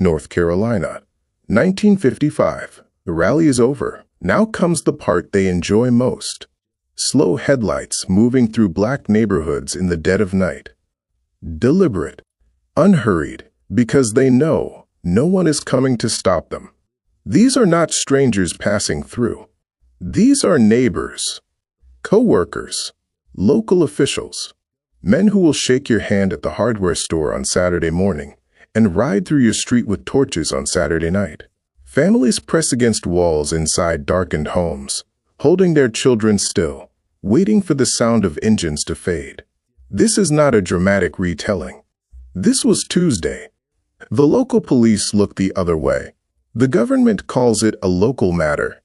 North Carolina. 1955. The rally is over. Now comes the part they enjoy most. Slow headlights moving through black neighborhoods in the dead of night. Deliberate, unhurried, because they know no one is coming to stop them. These are not strangers passing through. These are neighbors, coworkers, local officials, men who will shake your hand at the hardware store on Saturday morning and ride through your street with torches on Saturday night. Families press against walls inside darkened homes, holding their children still, waiting for the sound of engines to fade. This is not a dramatic retelling. This was Tuesday. The local police look the other way. The government calls it a local matter.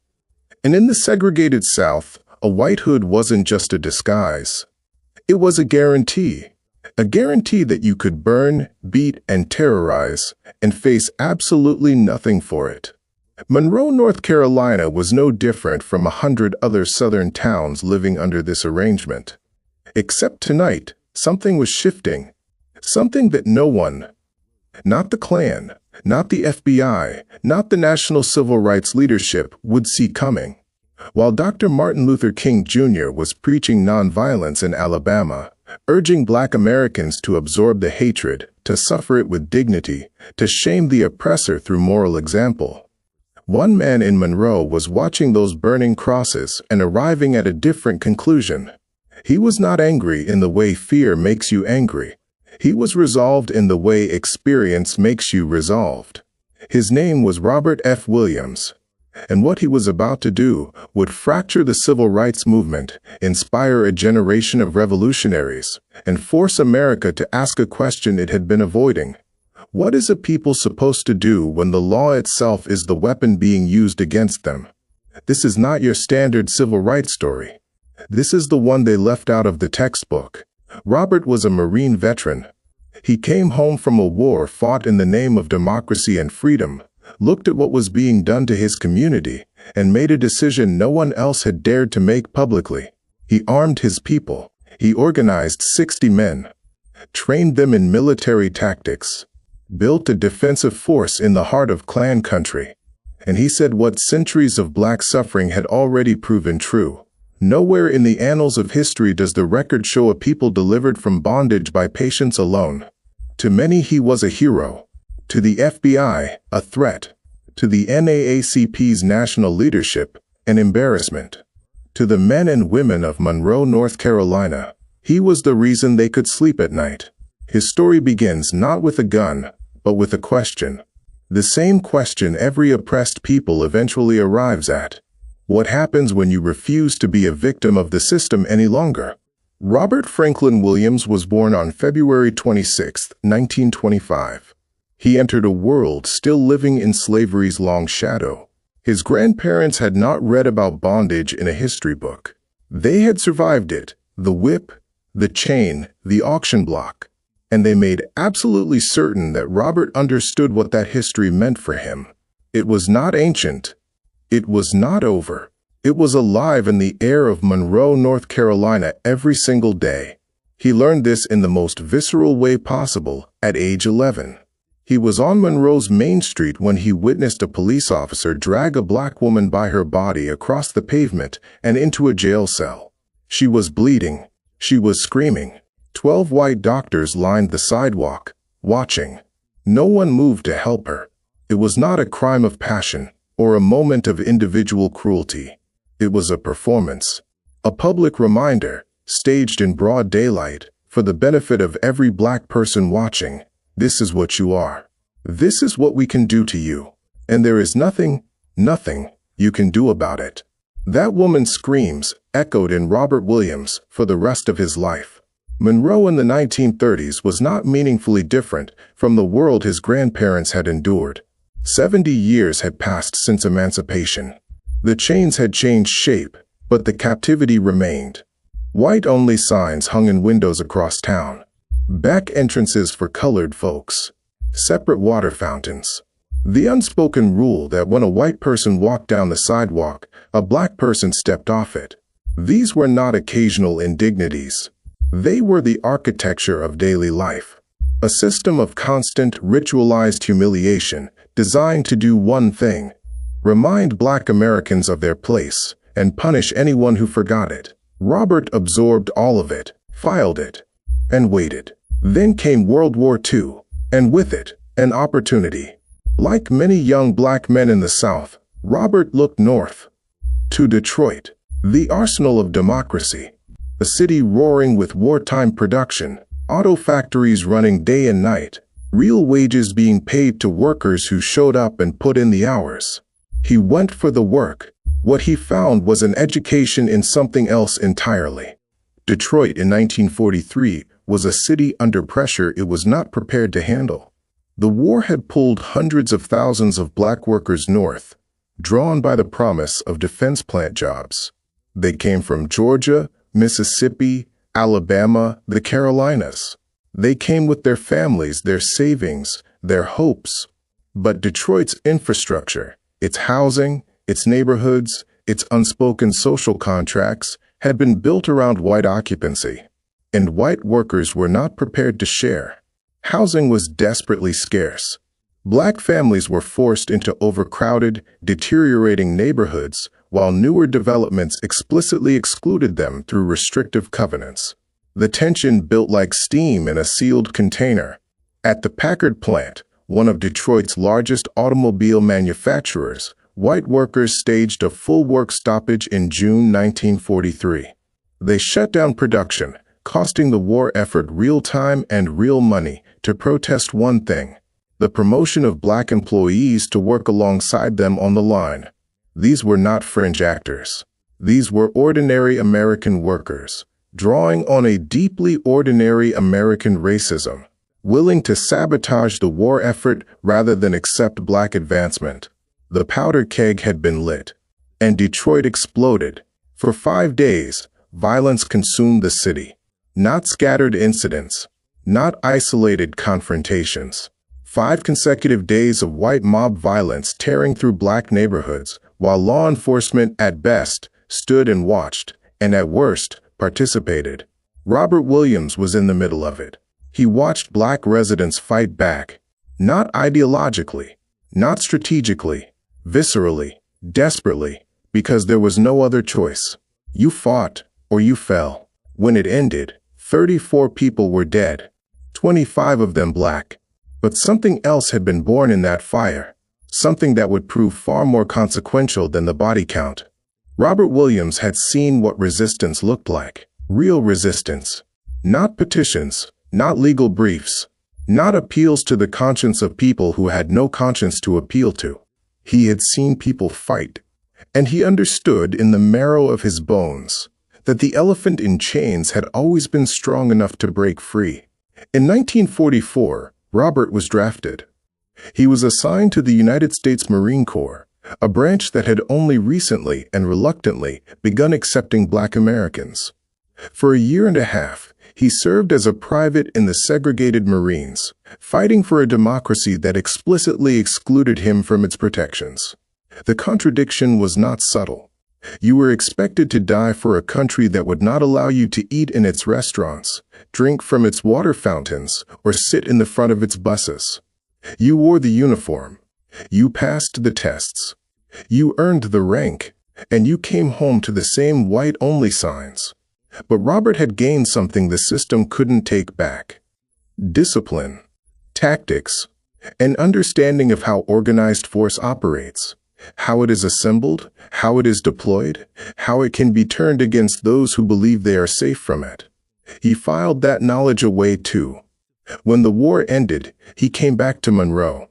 And in the segregated South, a white hood wasn't just a disguise. It was a guarantee that you could burn, beat, and terrorize, and face absolutely nothing for it. Monroe, North Carolina was no different from 100 other southern towns living under this arrangement. Except tonight, something was shifting. Something that no one, not the Klan, not the FBI, not the National Civil Rights leadership, would see coming. While Dr. Martin Luther King Jr. was preaching nonviolence in Alabama, urging Black Americans to absorb the hatred, to suffer it with dignity, to shame the oppressor through moral example, one man in Monroe was watching those burning crosses and arriving at a different conclusion. He was not angry in the way fear makes you angry. He was resolved in the way experience makes you resolved. His name was Robert F. Williams. And what he was about to do would fracture the civil rights movement, inspire a generation of revolutionaries, and force America to ask a question it had been avoiding. What is a people supposed to do when the law itself is the weapon being used against them? This is not your standard civil rights story. This is the one they left out of the textbook. Robert was a Marine veteran. He came home from a war fought in the name of democracy and freedom, looked at what was being done to his community, and made a decision no one else had dared to make publicly. He armed his people. He organized 60 men, trained them in military tactics, built a defensive force in the heart of Klan country. And he said what centuries of Black suffering had already proven true. Nowhere in the annals of history does the record show a people delivered from bondage by patience alone. To many he was a hero. To the FBI, a threat. To the NAACP's national leadership, an embarrassment. To the men and women of Monroe, North Carolina, he was the reason they could sleep at night. His story begins not with a gun, but with a question. The same question every oppressed people eventually arrives at. What happens when you refuse to be a victim of the system any longer? Robert Franklin Williams was born on February 26, 1925. He entered a world still living in slavery's long shadow. His grandparents had not read about bondage in a history book. They had survived it, the whip, the chain, the auction block. And they made absolutely certain that Robert understood what that history meant for him. It was not ancient. It was not over. It was alive in the air of Monroe, North Carolina every single day. He learned this in the most visceral way possible at age 11. He was on Monroe's Main Street when he witnessed a police officer drag a Black woman by her body across the pavement and into a jail cell. She was bleeding. She was screaming. 12 white doctors lined the sidewalk, watching. No one moved to help her. It was not a crime of passion or a moment of individual cruelty. It was a performance, a public reminder, staged in broad daylight, for the benefit of every Black person watching. This is what you are. This is what we can do to you. And there is nothing you can do about it. That woman's screams echoed in Robert Williams for the rest of his life. Monroe in the 1930s was not meaningfully different from the world his grandparents had endured. 70 years had passed since emancipation. The chains had changed shape, but the captivity remained. White-only signs hung in windows across town. Back entrances for colored folks. Separate water fountains. The unspoken rule that when a white person walked down the sidewalk, a Black person stepped off it. These were not occasional indignities. They were the architecture of daily life. A system of constant, ritualized humiliation designed to do one thing: remind Black Americans of their place and punish anyone who forgot it. Robert absorbed all of it, filed it, and waited. Then came World War II, and with it, an opportunity. Like many young Black men in the South, Robert looked north, to Detroit, the arsenal of democracy, a city roaring with wartime production, auto factories running day and night, real wages being paid to workers who showed up and put in the hours. He went for the work. What he found was an education in something else entirely. Detroit in 1943 was a city under pressure it was not prepared to handle. The war had pulled hundreds of thousands of Black workers north, drawn by the promise of defense plant jobs. They came from Georgia, Mississippi, Alabama, the Carolinas. They came with their families, their savings, their hopes. But Detroit's infrastructure, its housing, its neighborhoods, its unspoken social contracts had been built around white occupancy, and white workers were not prepared to share. Housing was desperately scarce. Black families were forced into overcrowded, deteriorating neighborhoods, while newer developments explicitly excluded them through restrictive covenants. The tension built like steam in a sealed container. At the Packard plant, one of Detroit's largest automobile manufacturers, white workers staged a full work stoppage in June 1943. They shut down production, costing the war effort real time and real money, to protest one thing: the promotion of Black employees to work alongside them on the line. These were not fringe actors. These were ordinary American workers, drawing on a deeply ordinary American racism, willing to sabotage the war effort rather than accept Black advancement. The powder keg had been lit, and Detroit exploded. For 5 days, violence consumed the city. Not scattered incidents, not isolated confrontations. 5 consecutive days of white mob violence tearing through Black neighborhoods, while law enforcement, at best, stood and watched, and at worst, participated. Robert Williams was in the middle of it. He watched Black residents fight back, not ideologically, not strategically, viscerally, desperately, because there was no other choice. You fought, or you fell. When it ended, 34 people were dead, 25 of them Black. But something else had been born in that fire, something that would prove far more consequential than the body count. Robert Williams had seen what resistance looked like. Real resistance. Not petitions, not legal briefs, not appeals to the conscience of people who had no conscience to appeal to. He had seen people fight, and he understood in the marrow of his bones that the elephant in chains had always been strong enough to break free. In 1944, Robert was drafted. He was assigned to the United States Marine Corps, a branch that had only recently and reluctantly begun accepting Black Americans. For a year and a half, he served as a private in the Segregated Marines, fighting for a democracy that explicitly excluded him from its protections. The contradiction was not subtle. You were expected to die for a country that would not allow you to eat in its restaurants, drink from its water fountains, or sit in the front of its buses. You wore the uniform. You passed the tests. You earned the rank, and you came home to the same white-only signs. But Robert had gained something the system couldn't take back: discipline, tactics, an understanding of how organized force operates, how it is assembled, how it is deployed, how it can be turned against those who believe they are safe from it. He filed that knowledge away too. When the war ended, he came back to Monroe,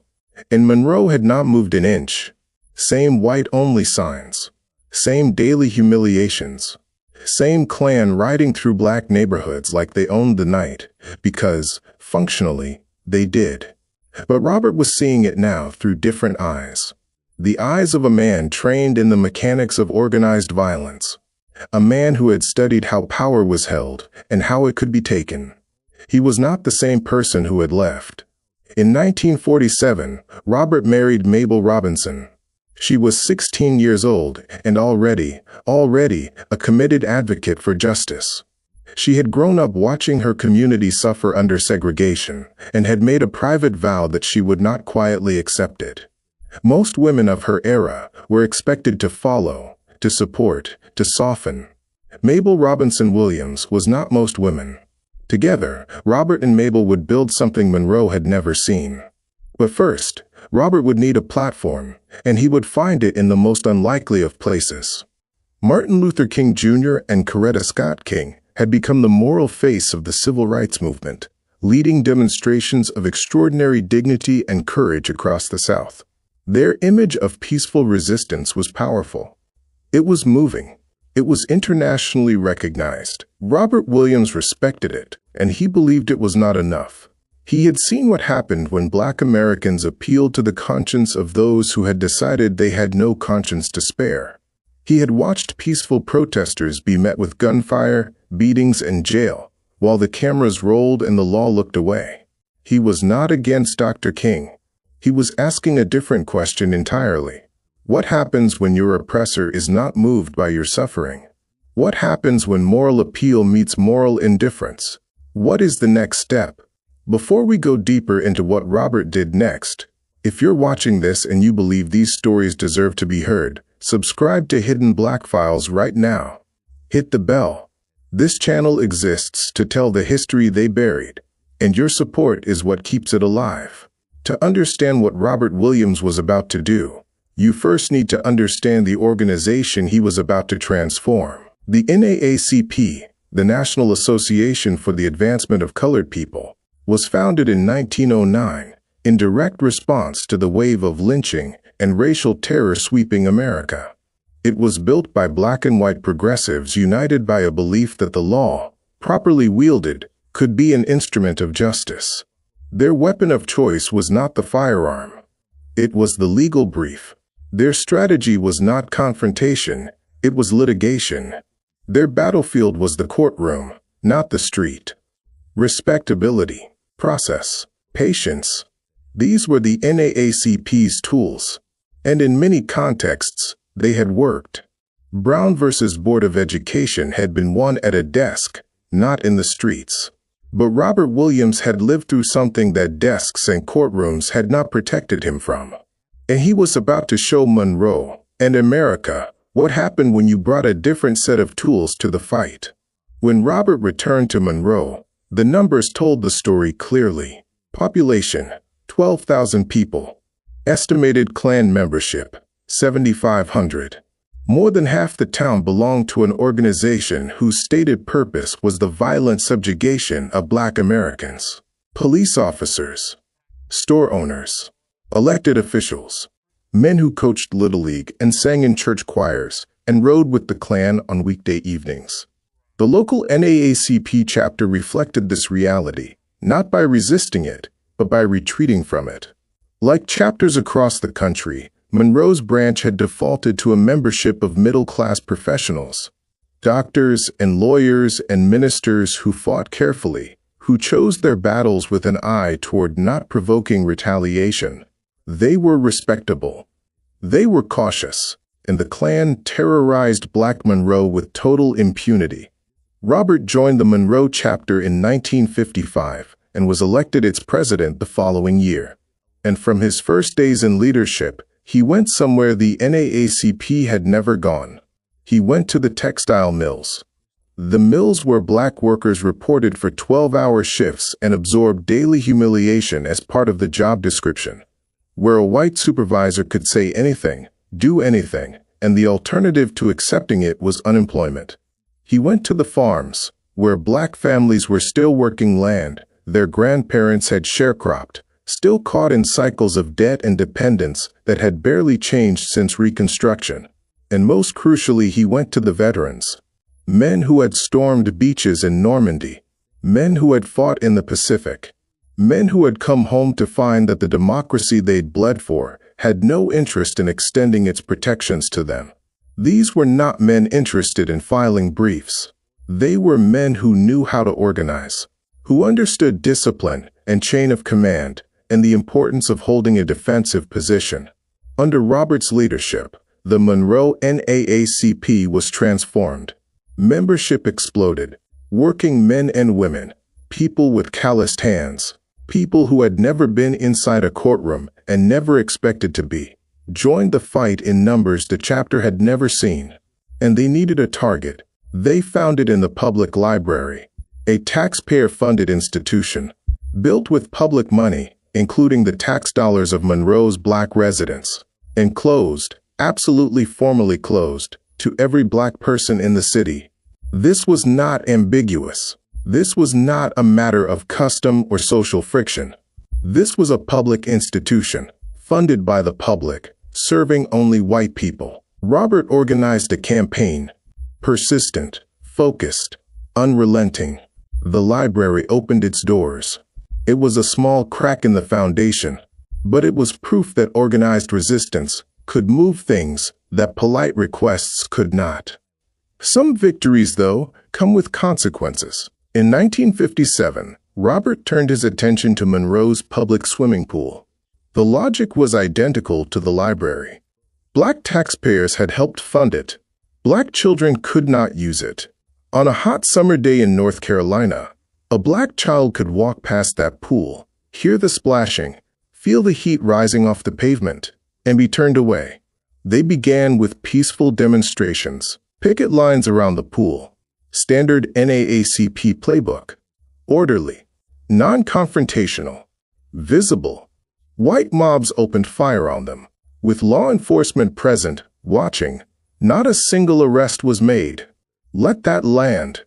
and Monroe had not moved an inch. Same white-only signs, same daily humiliations, same Klan riding through Black neighborhoods like they owned the night, because, functionally, they did. But Robert was seeing it now through different eyes. The eyes of a man trained in the mechanics of organized violence. A man who had studied how power was held and how it could be taken. He was not the same person who had left. In 1947, Robert married Mabel Robinson. She was 16 years old and already a committed advocate for justice. She had grown up watching her community suffer under segregation and had made a private vow that she would not quietly accept it. Most women of her era were expected to follow, to support, to soften. Mabel Robinson Williams was not most women. Together, Robert and Mabel would build something Monroe had never seen. But first, Robert would need a platform, and he would find it in the most unlikely of places. Martin Luther King Jr. and Coretta Scott King had become the moral face of the civil rights movement, leading demonstrations of extraordinary dignity and courage across the South. Their image of peaceful resistance was powerful. It was moving. It was internationally recognized. Robert Williams respected it, and he believed it was not enough. He had seen what happened when Black Americans appealed to the conscience of those who had decided they had no conscience to spare. He had watched peaceful protesters be met with gunfire, beatings, and jail, while the cameras rolled and the law looked away. He was not against Dr. King. He was asking a different question entirely. What happens when your oppressor is not moved by your suffering? What happens when moral appeal meets moral indifference? What is the next step? Before we go deeper into what Robert did next, if you're watching this and you believe these stories deserve to be heard, subscribe to Hidden Black Files right now. Hit the bell. This channel exists to tell the history they buried, and your support is what keeps it alive. To understand what Robert Williams was about to do, you first need to understand the organization he was about to transform. The NAACP, the National Association for the Advancement of Colored People, was founded in 1909 in direct response to the wave of lynching and racial terror sweeping America. It was built by Black and white progressives united by a belief that the law, properly wielded, could be an instrument of justice. Their weapon of choice was not the firearm. It was the legal brief. Their strategy was not confrontation, it was litigation. Their battlefield was the courtroom, not the street. Respectability, process, patience. These were the NAACP's tools, and in many contexts, they had worked. Brown versus Board of Education had been won at a desk, not in the streets. But Robert Williams had lived through something that desks and courtrooms had not protected him from. And he was about to show Monroe and America what happened when you brought a different set of tools to the fight. When Robert returned to Monroe, the numbers told the story clearly. Population, 12,000 people. Estimated Klan membership, 7,500. More than half the town belonged to an organization whose stated purpose was the violent subjugation of Black Americans. Police officers, store owners, elected officials, men who coached Little League and sang in church choirs and rode with the Klan on weekday evenings. The local NAACP chapter reflected this reality, not by resisting it, but by retreating from it. Like chapters across the country, Monroe's branch had defaulted to a membership of middle-class professionals, doctors and lawyers and ministers who fought carefully, who chose their battles with an eye toward not provoking retaliation. They were respectable. They were cautious, and the Klan terrorized Black Monroe with total impunity. Robert joined the Monroe chapter in 1955 and was elected its president the following year. And from his first days in leadership, he went somewhere the NAACP had never gone. He went to the textile mills. The mills where Black workers reported for 12-hour shifts and absorbed daily humiliation as part of the job description. Where a white supervisor could say anything, do anything, and the alternative to accepting it was unemployment. He went to the farms, where Black families were still working land their grandparents had sharecropped, still caught in cycles of debt and dependence that had barely changed since Reconstruction. And most crucially, he went to the veterans. Men who had stormed beaches in Normandy. Men who had fought in the Pacific. Men who had come home to find that the democracy they'd bled for had no interest in extending its protections to them. These were not men interested in filing briefs. They were men who knew how to organize, who understood discipline and chain of command, and the importance of holding a defensive position. Under Robert's leadership, the Monroe NAACP was transformed. Membership exploded. Working men and women, people with calloused hands, people who had never been inside a courtroom and never expected to be, joined the fight in numbers the chapter had never seen. And they needed a target. They found it in the public library, a taxpayer-funded institution, built with public money, including the tax dollars of Monroe's black residents, and closed, absolutely formally closed, to every black person in the city. This was not ambiguous. This was not a matter of custom or social friction. This was a public institution, funded by the public, serving only white people. Robert organized a campaign, persistent, focused, unrelenting. The library opened its doors. It was a small crack in the foundation, but it was proof that organized resistance could move things that polite requests could not. Some victories, though, come with consequences. In 1957, Robert turned his attention to Monroe's public swimming pool. The logic was identical to the library. Black taxpayers had helped fund it. Black children could not use it. On a hot summer day in North Carolina, a black child could walk past that pool, hear the splashing, feel the heat rising off the pavement, and be turned away. They began with peaceful demonstrations, picket lines around the pool, standard NAACP playbook, orderly, non-confrontational, visible. White mobs opened fire on them. With law enforcement present, watching, not a single arrest was made. Let that land.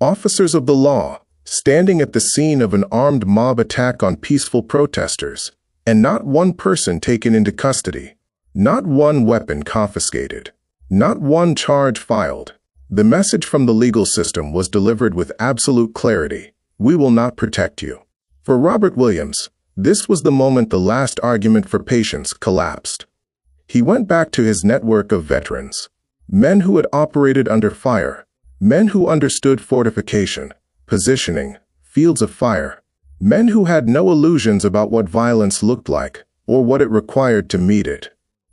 Officers of the law, standing at the scene of an armed mob attack on peaceful protesters, and not one person taken into custody, not one weapon confiscated, not one charge filed. The message from the legal system was delivered with absolute clarity: we will not protect you. For Robert Williams, this was the moment the last argument for patience collapsed. He went back to his network of veterans, men who had operated under fire, men who understood fortification, positioning, fields of fire, men who had no illusions about what violence looked like or what it required to meet it.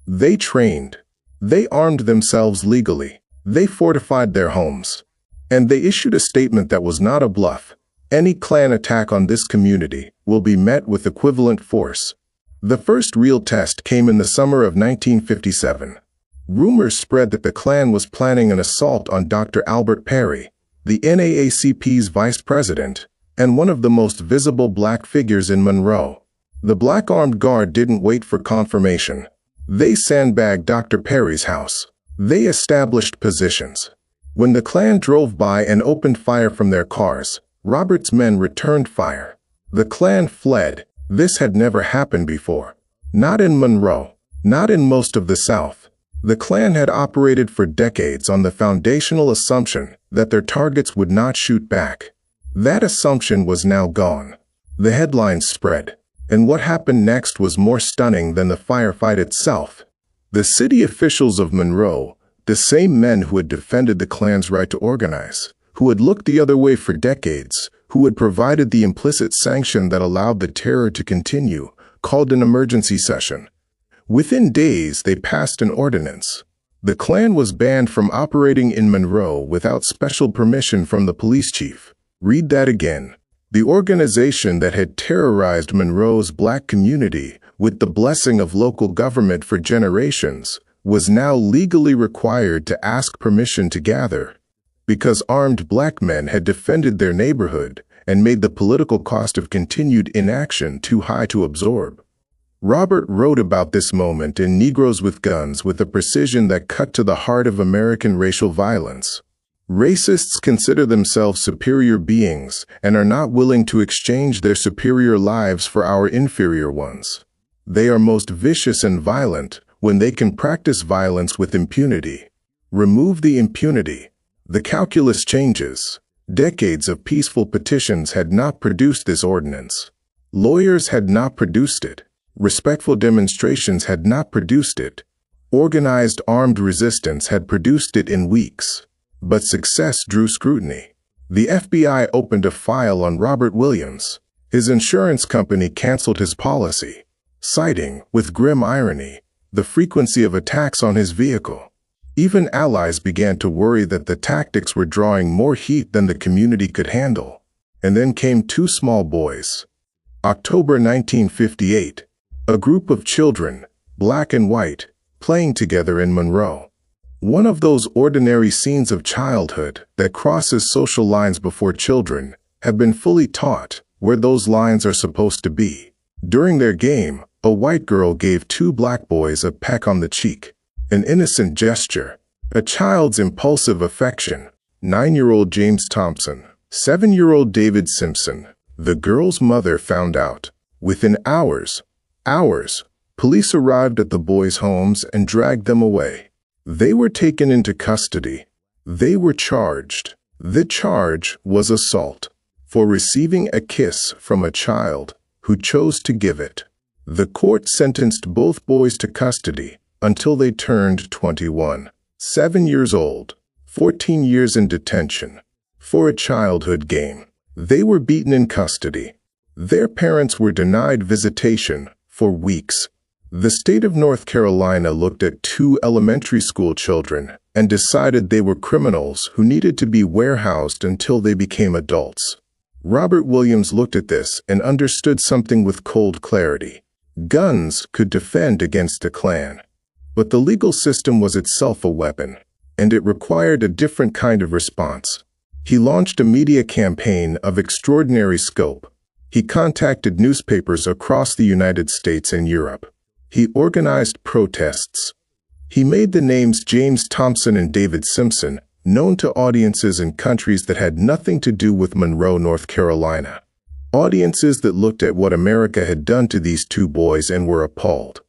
They trained. They armed themselves legally. They fortified their homes. And they issued a statement that was not a bluff. Any Klan attack on this community will be met with equivalent force. The first real test came in the summer of 1957. Rumors spread that the Klan was planning an assault on Dr. Albert Perry, the NAACP's vice president, and one of the most visible black figures in Monroe. The black armed guard didn't wait for confirmation. They sandbagged Dr. Perry's house. They established positions. When the Klan drove by and opened fire from their cars, Robert's men returned fire. The Klan fled. This had never happened before. Not in Monroe. Not in most of the South. The Klan had operated for decades on the foundational assumption that their targets would not shoot back. That assumption was now gone. The headlines spread, and what happened next was more stunning than the firefight itself. The city officials of Monroe, the same men who had defended the Klan's right to organize, who had looked the other way for decades, who had provided the implicit sanction that allowed the terror to continue, called an emergency session. Within days, they passed an ordinance. The Klan was banned from operating in Monroe without special permission from the police chief. Read that again. The organization that had terrorized Monroe's black community with the blessing of local government for generations was now legally required to ask permission to gather, because armed black men had defended their neighborhood and made the political cost of continued inaction too high to absorb. Robert wrote about this moment in Negroes with Guns with a precision that cut to the heart of American racial violence. Racists consider themselves superior beings and are not willing to exchange their superior lives for our inferior ones. They are most vicious and violent when they can practice violence with impunity. Remove the impunity. The calculus changes. Decades of peaceful petitions had not produced this ordinance. Lawyers had not produced it. Respectful demonstrations had not produced it. Organized armed resistance had produced it in weeks. But success drew scrutiny. The FBI opened a file on Robert Williams. His insurance company canceled his policy, citing, with grim irony, the frequency of attacks on his vehicle. Even allies began to worry that the tactics were drawing more heat than the community could handle. And then came two small boys. October 1958. A group of children, black and white, playing together in Monroe. One of those ordinary scenes of childhood that crosses social lines before children have been fully taught where those lines are supposed to be. During their game, a white girl gave two black boys a peck on the cheek. An innocent gesture, a child's impulsive affection. 9-year-old James Thompson, 7-year-old David Simpson. The girl's mother found out. Within hours, police arrived at the boys' homes and dragged them away. They were taken into custody. They were charged. The charge was assault for receiving a kiss from a child who chose to give it. The court sentenced both boys to custody until they turned 21. 7 years old, 14 years in detention for a childhood game. They were beaten in custody. Their parents were denied visitation for weeks. The state of North Carolina looked at two elementary school children and decided they were criminals who needed to be warehoused until they became adults. Robert Williams looked at this and understood something with cold clarity. Guns could defend against a Klan, but the legal system was itself a weapon, and it required a different kind of response. He launched a media campaign of extraordinary scope. He contacted newspapers across the United States and Europe. He organized protests. He made the names James Thompson and David Simpson known to audiences in countries that had nothing to do with Monroe, North Carolina. Audiences that looked at what America had done to these two boys and were appalled.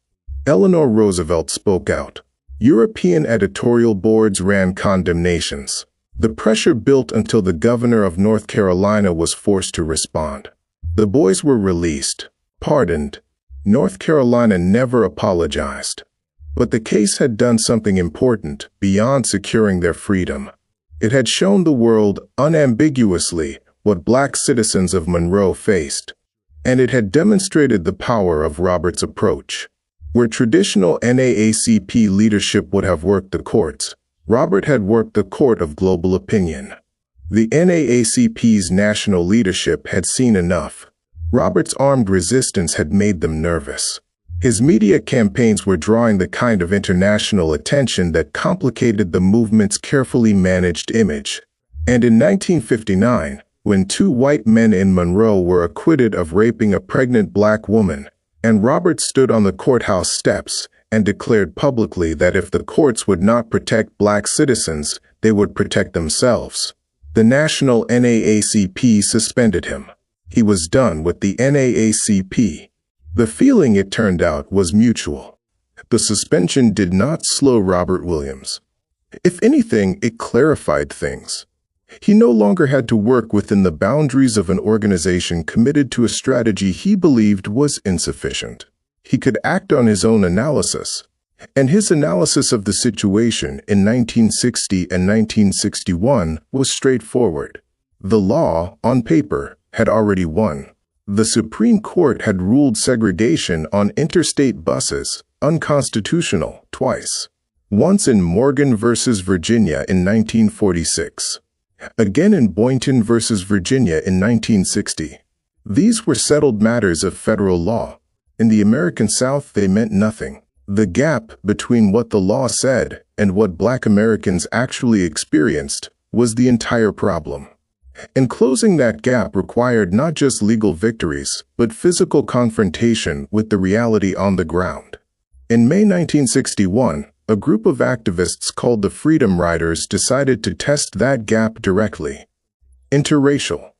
Eleanor Roosevelt spoke out. European editorial boards ran condemnations. The pressure built until the governor of North Carolina was forced to respond. The boys were released, pardoned. North Carolina never apologized. But the case had done something important beyond securing their freedom. It had shown the world unambiguously what black citizens of Monroe faced, and it had demonstrated the power of Robert's approach. Where traditional NAACP leadership would have worked the courts, Robert had worked the court of global opinion. The NAACP's national leadership had seen enough. Robert's armed resistance had made them nervous. His media campaigns were drawing the kind of international attention that complicated the movement's carefully managed image. And in 1959, when two white men in Monroe were acquitted of raping a pregnant black woman, and Robert stood on the courthouse steps and declared publicly that if the courts would not protect black citizens, they would protect themselves, the national NAACP suspended him. He was done with the NAACP. The feeling, it turned out, was mutual. The suspension did not slow Robert Williams. If anything, it clarified things. He no longer had to work within the boundaries of an organization committed to a strategy he believed was insufficient. He could act on his own analysis. And his analysis of the situation in 1960 and 1961 was straightforward. The law, on paper, had already won. The Supreme Court had ruled segregation on interstate buses unconstitutional twice. Once in Morgan v. Virginia in 1946. Again in Boynton v. Virginia in 1960. These were settled matters of federal law. In the American South, they meant nothing. The gap between what the law said and what black Americans actually experienced was the entire problem. And closing that gap required not just legal victories, but physical confrontation with the reality on the ground. In May 1961, a group of activists called the Freedom Riders decided to test that gap directly. Interracial,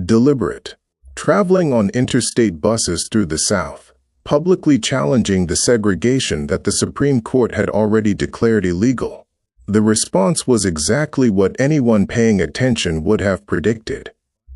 deliberate, traveling on interstate buses through the South, publicly challenging the segregation that the Supreme Court had already declared illegal. The response was exactly what anyone paying attention would have predicted.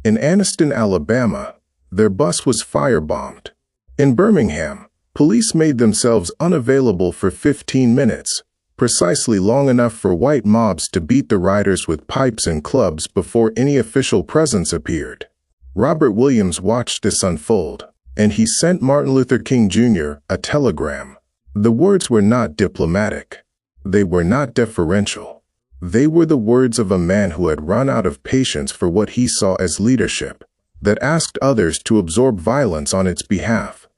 In Anniston, Alabama, their bus was firebombed. In Birmingham, police made themselves unavailable for 15 minutes, precisely long enough for white mobs to beat the riders with pipes and clubs before any official presence appeared. Robert Williams watched this unfold, and he sent Martin Luther King Jr. a telegram. The words were not diplomatic. They were not deferential. They were the words of a man who had run out of patience for what he saw as leadership, that asked others to absorb violence on its behalf.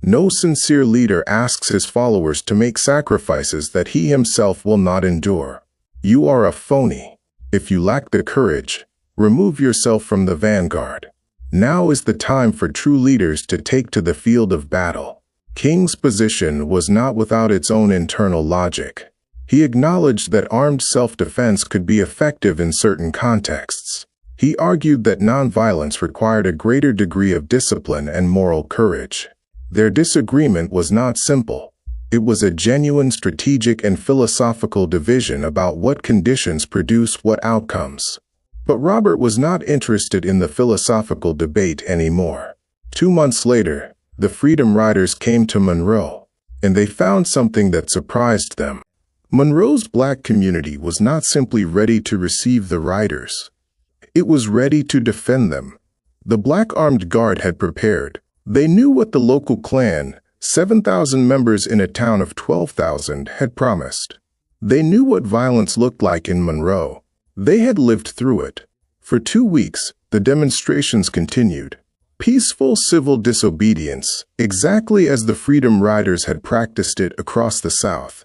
No sincere leader asks his followers to make sacrifices that he himself will not endure. You are a phony. If you lack the courage, remove yourself from the vanguard. Now is the time for true leaders to take to the field of battle. King's position was not without its own internal logic. He acknowledged that armed self-defense could be effective in certain contexts. He argued that nonviolence required a greater degree of discipline and moral courage. Their disagreement was not simple. It was a genuine strategic and philosophical division about what conditions produce what outcomes. But Robert was not interested in the philosophical debate anymore. 2 months later, the Freedom Riders came to Monroe, and they found something that surprised them. Monroe's black community was not simply ready to receive the riders. It was ready to defend them. The Black Armed Guard had prepared. They knew what the local Klan, 7,000 members in a town of 12,000, had promised. They knew what violence looked like in Monroe. They had lived through it. For 2 weeks, the demonstrations continued. Peaceful civil disobedience, exactly as the Freedom Riders had practiced it across the South.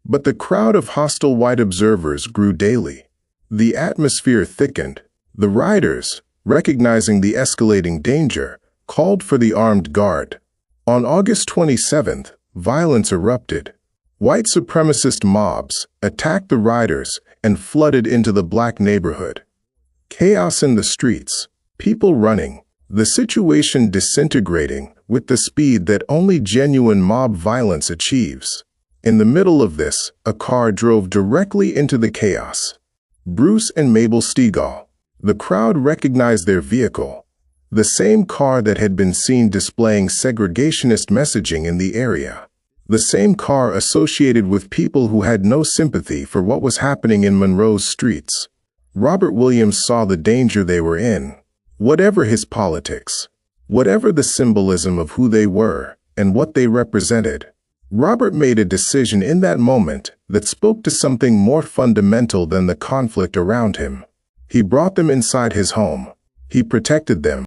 But the crowd of hostile white observers grew daily. The atmosphere thickened. The riders, recognizing the escalating danger, called for the armed guard. On August 27th, violence erupted. White supremacist mobs attacked the riders and flooded into the black neighborhood. Chaos in the streets, people running, the situation disintegrating with the speed that only genuine mob violence achieves. In the middle of this, a car drove directly into the chaos. Bruce and Mabel Stegall. The crowd recognized their vehicle, the same car that had been seen displaying segregationist messaging in the area, the same car associated with people who had no sympathy for what was happening in Monroe's streets. Robert Williams saw the danger they were in. Whatever his politics, whatever the symbolism of who they were and what they represented, Robert made a decision in that moment that spoke to something more fundamental than the conflict around him. He brought them inside his home. He protected them.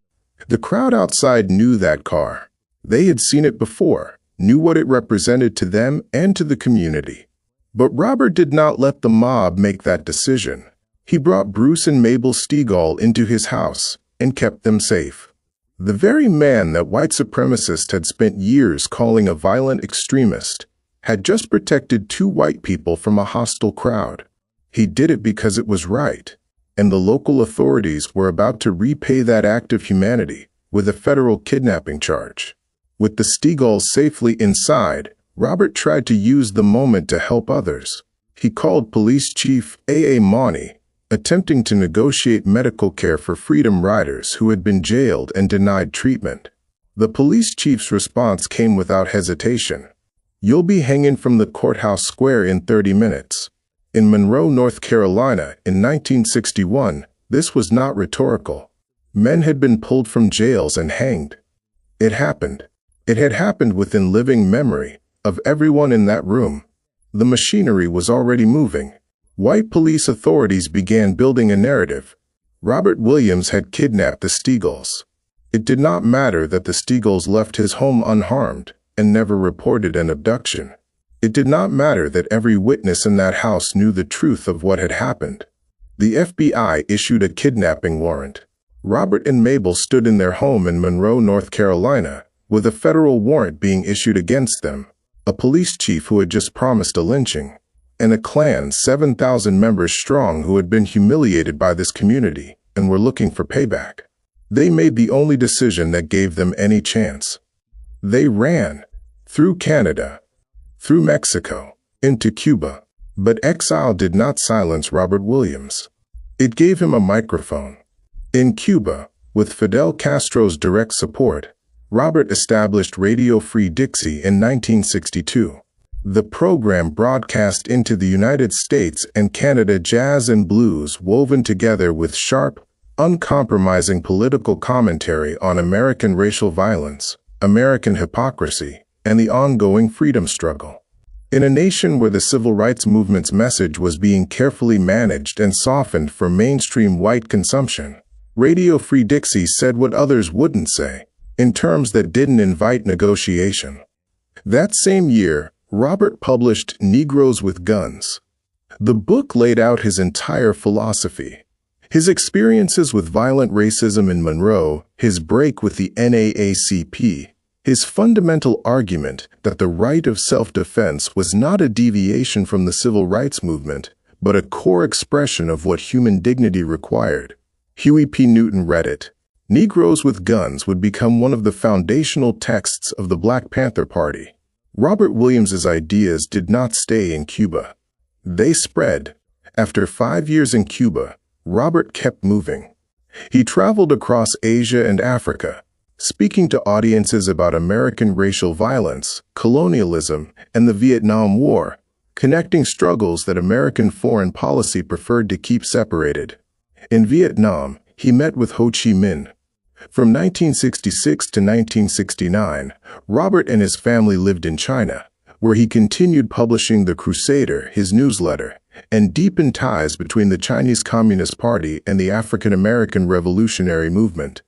The crowd outside knew that car. They had seen it before, knew what it represented to them and to the community. But Robert did not let the mob make that decision. He brought Bruce and Mabel Stegall into his house and kept them safe. The very man that white supremacists had spent years calling a violent extremist had just protected 2 white people from a hostile crowd. He did it because it was right, and the local authorities were about to repay that act of humanity with a federal kidnapping charge. With the Stegalls safely inside, Robert tried to use the moment to help others. He called Police Chief A.A. Mauney, attempting to negotiate medical care for Freedom Riders who had been jailed and denied treatment. The police chief's response came without hesitation. "You'll be hanging from the courthouse square in 30 minutes. In Monroe, North Carolina, in 1961, this was not rhetorical. Men had been pulled from jails and hanged. It happened. It had happened within living memory of everyone in that room. The machinery was already moving. White police authorities began building a narrative. Robert Williams had kidnapped the Stegalls. It did not matter that the Stegalls left his home unharmed and never reported an abduction. It did not matter that every witness in that house knew the truth of what had happened. The FBI issued a kidnapping warrant. Robert and Mabel stood in their home in Monroe, North Carolina, with a federal warrant being issued against them, a police chief who had just promised a lynching, and a Klan 7,000 members strong who had been humiliated by this community and were looking for payback. They made the only decision that gave them any chance. They ran through Canada, through Mexico, into Cuba. But exile did not silence Robert Williams. It gave him a microphone. In Cuba, with Fidel Castro's direct support, Robert established Radio Free Dixie in 1962. The program broadcast into the United States and Canada jazz and blues woven together with sharp, uncompromising political commentary on American racial violence, American hypocrisy, and the ongoing freedom struggle. In a nation where the civil rights movement's message was being carefully managed and softened for mainstream white consumption, Radio Free Dixie said what others wouldn't say, in terms that didn't invite negotiation. That same year, Robert published Negroes with Guns. The book laid out his entire philosophy. His experiences with violent racism in Monroe, his break with the NAACP, his fundamental argument that the right of self-defense was not a deviation from the civil rights movement, but a core expression of what human dignity required. Huey P. Newton read it. Negroes with Guns would become one of the foundational texts of the Black Panther Party. Robert Williams's ideas did not stay in Cuba. They spread. After 5 years in Cuba, Robert kept moving. He traveled across Asia and Africa, speaking to audiences about American racial violence, colonialism, and the Vietnam War, connecting struggles that American foreign policy preferred to keep separated. In Vietnam, he met with Ho Chi Minh. From 1966 to 1969, Robert and his family lived in China, where he continued publishing The Crusader, his newsletter, and deepened ties between the Chinese Communist Party and the African American Revolutionary Movement.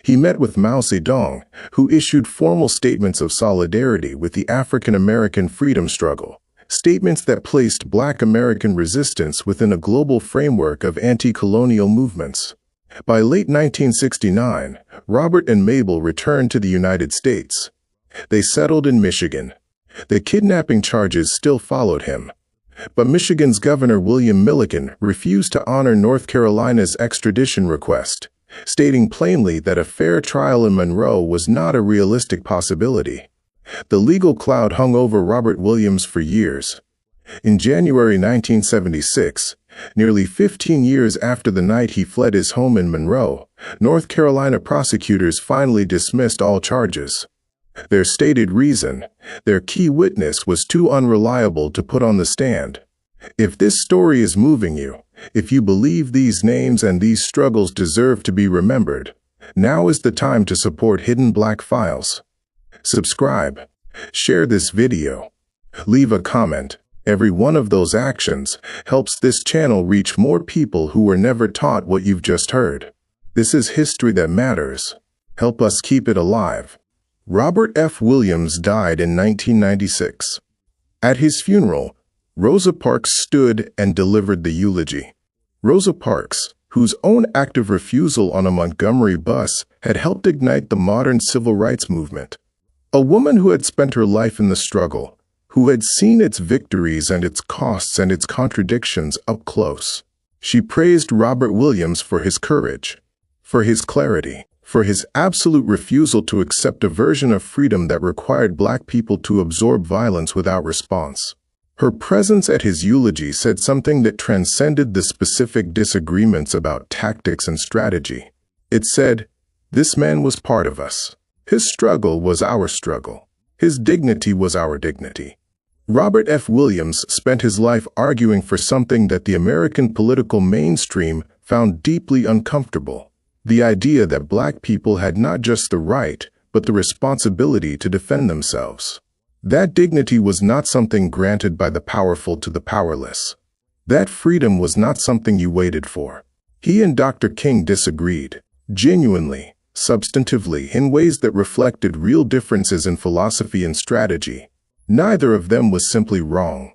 He met with Mao Zedong, who issued formal statements of solidarity with the African American freedom struggle, statements that placed Black American resistance within a global framework of anti-colonial movements. By late 1969, Robert and Mabel returned to the United States. They settled in Michigan. The kidnapping charges still followed him. But Michigan's Governor William Milliken refused to honor North Carolina's extradition request, stating plainly that a fair trial in Monroe was not a realistic possibility. The legal cloud hung over Robert Williams for years. In January 1976, nearly 15 years after the night he fled his home in Monroe, North Carolina prosecutors finally dismissed all charges. Their stated reason: their key witness was too unreliable to put on the stand. If this story is moving you, if you believe these names and these struggles deserve to be remembered, now is the time to support Hidden Black Files. Subscribe, share this video, leave a comment. Every one of those actions helps this channel reach more people who were never taught what you've just heard. This is history that matters. Help us keep it alive. Robert F. Williams died in 1996. At his funeral, Rosa Parks stood and delivered the eulogy. Rosa Parks, whose own active refusal on a Montgomery bus had helped ignite the modern civil rights movement. A woman who had spent her life in the struggle, who had seen its victories and its costs and its contradictions up close. She praised Robert Williams for his courage, for his clarity, for his absolute refusal to accept a version of freedom that required Black people to absorb violence without response. Her presence at his eulogy said something that transcended the specific disagreements about tactics and strategy. It said, "This man was part of us. His struggle was our struggle. His dignity was our dignity." Robert F. Williams spent his life arguing for something that the American political mainstream found deeply uncomfortable: the idea that Black people had not just the right, but the responsibility to defend themselves. That dignity was not something granted by the powerful to the powerless. That freedom was not something you waited for. He and Dr. King disagreed, genuinely, substantively, in ways that reflected real differences in philosophy and strategy. Neither of them was simply wrong.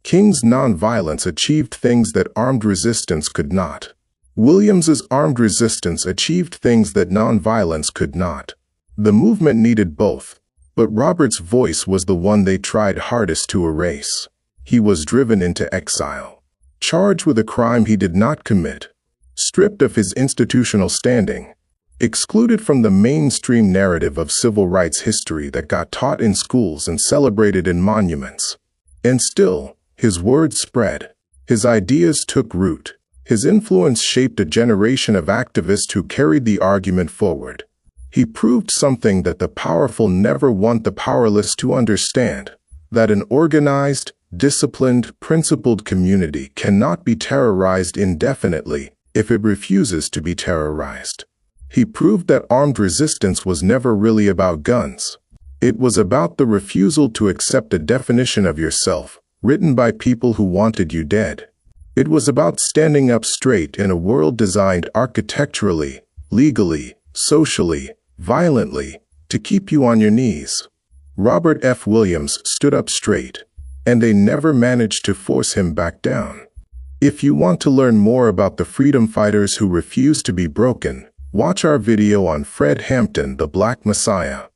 King's nonviolence achieved things that armed resistance could not. Williams's armed resistance achieved things that nonviolence could not. The movement needed both, but Robert's voice was the one they tried hardest to erase. He was driven into exile, charged with a crime he did not commit, stripped of his institutional standing, excluded from the mainstream narrative of civil rights history that got taught in schools and celebrated in monuments. And still, his words spread. His ideas took root. His influence shaped a generation of activists who carried the argument forward. He proved something that the powerful never want the powerless to understand: that an organized, disciplined, principled community cannot be terrorized indefinitely if it refuses to be terrorized. He proved that armed resistance was never really about guns. It was about the refusal to accept a definition of yourself, written by people who wanted you dead. It was about standing up straight in a world designed architecturally, legally, socially, violently, to keep you on your knees. Robert F. Williams stood up straight, and they never managed to force him back down. If you want to learn more about the freedom fighters who refused to be broken, watch our video on Fred Hampton, the Black Messiah.